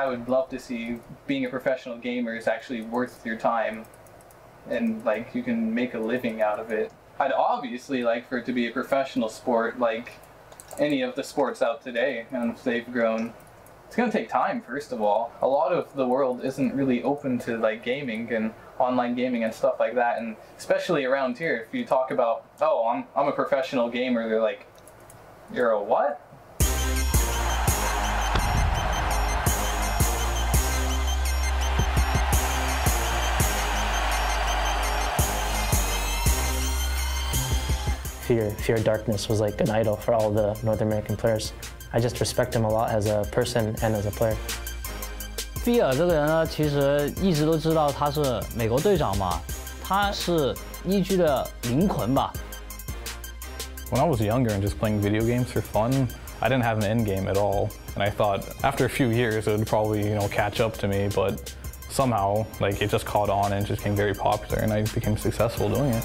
I would love to see being a professional gamer is actually worth your time, and like you can make a living out of it. I'd obviously like for it to be a professional sport like any of the sports out today, and if they've grown. It's going to take time, first of all. A lot of the world isn't really open to like gaming and online gaming and stuff like that, and especially around here, if you talk about, oh, I'm a professional gamer, they're like, you're a what? Fear Darkness was like an idol for all the North American players. I just respect him a lot as a person and as a player. Fear 这个人呢，其实一直都知道他是美国队长嘛，他是EG的灵魂吧。When I was younger and just playing video games for fun, I didn't have an end game at all, and I thought after a few years it would probably, catch up to me, but somehow like it just caught on and it just became very popular, and I became successful doing it.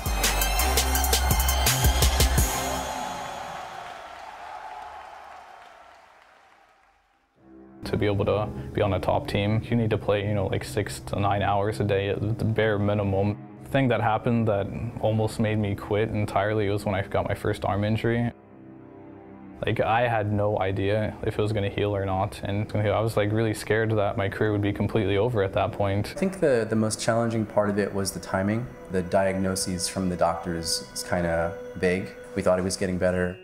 To be able to be on a top team, you need to play, like 6 to 9 hours a day at the bare minimum. The thing that happened that almost made me quit entirely was when I got my first arm injury. Like, I had no idea if it was going to heal or not, and I was like really scared that my career would be completely over at that point. I think the most challenging part of it was the timing. The diagnoses from the doctors is kind of vague. We thought he was getting better.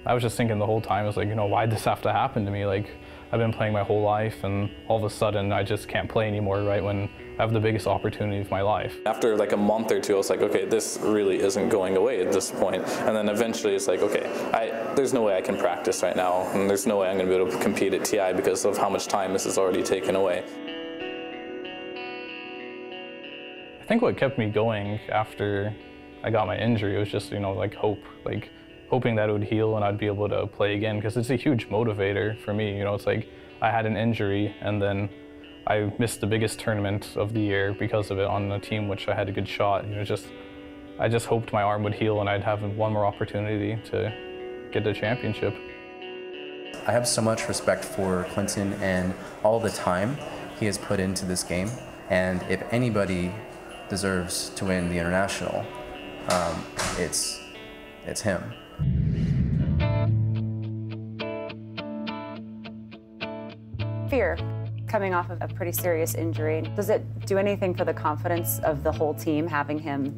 I was just thinking the whole time, I was like, why'd this have to happen to me? Like, I've been playing my whole life, and all of a sudden I just can't play anymore, right when I have the biggest opportunity of my life. After like a month or two, I was like, okay, this really isn't going away at this point. And then eventually it's like, okay, there's no way I can practice right now, and there's no way I'm going to be able to compete at TI because of how much time this has already taken away. I think what kept me going after I got my injury was just, like hope. Hoping that it would heal and I'd be able to play again, because it's a huge motivator for me. It's like I had an injury and then I missed the biggest tournament of the year because of it on a team which I had a good shot. I just hoped my arm would heal and I'd have one more opportunity to get the championship. I have so much respect for Clinton and all the time he has put into this game, and if anybody deserves to win the international, it's him. Fear, coming off of a pretty serious injury, does it do anything for the confidence of the whole team having him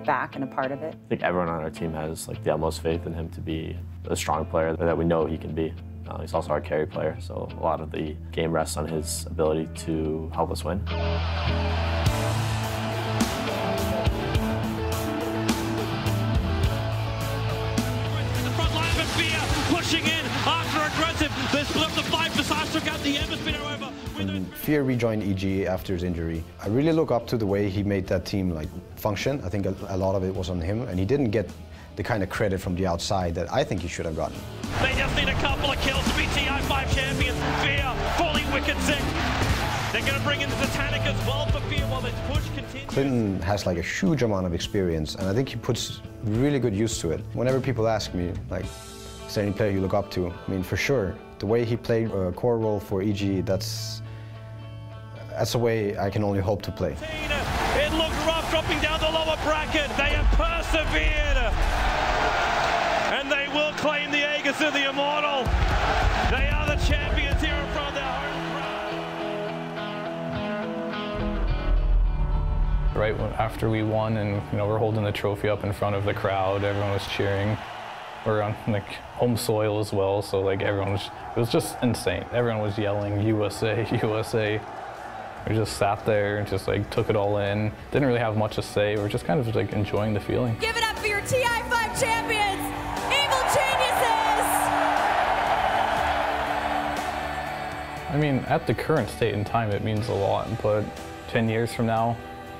back and a part of it? I think everyone on our team has the utmost faith in him to be a strong player that we know he can be. He's also our carry player, so a lot of the game rests on his ability to help us win. When Fear rejoined EG after his injury, I really look up to the way he made that team function. I think a lot of it was on him, and he didn't get the kind of credit from the outside that I think he should have gotten. They just need a couple of kills to be Ti6 champions. Fear falling wicked sick. They're going to bring in the Titanic as well for Fear while this push continues. Clinton has a huge amount of experience, and I think he puts really good use to it. Whenever people ask me, is there any player you look up to? I mean, for sure, the way he played a core role for EG, that's a way I can only hope to play. It looked rough dropping down the lower bracket. They have persevered, and they will claim the Aegis of the Immortal. They are the champions here in front of their home crowd. Right after we won, and we're holding the trophy up in front of the crowd, everyone was cheering. We're on home soil as well, so it was just insane. Everyone was yelling USA, USA. We just sat there and just took it all in. Didn't really have much to say. We're just kind of enjoying the feeling. Give it up for your Ti6 champions, Evil Geniuses! I mean, at the current state and time, it means a lot, but 10 years from now,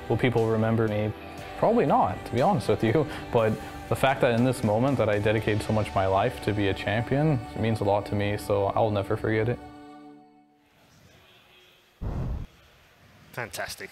will people remember me? Probably not, to be honest with you, but the fact that in this moment that I dedicated so much of my life to be a champion, it means a lot to me, so I'll never forget it. Fantastic.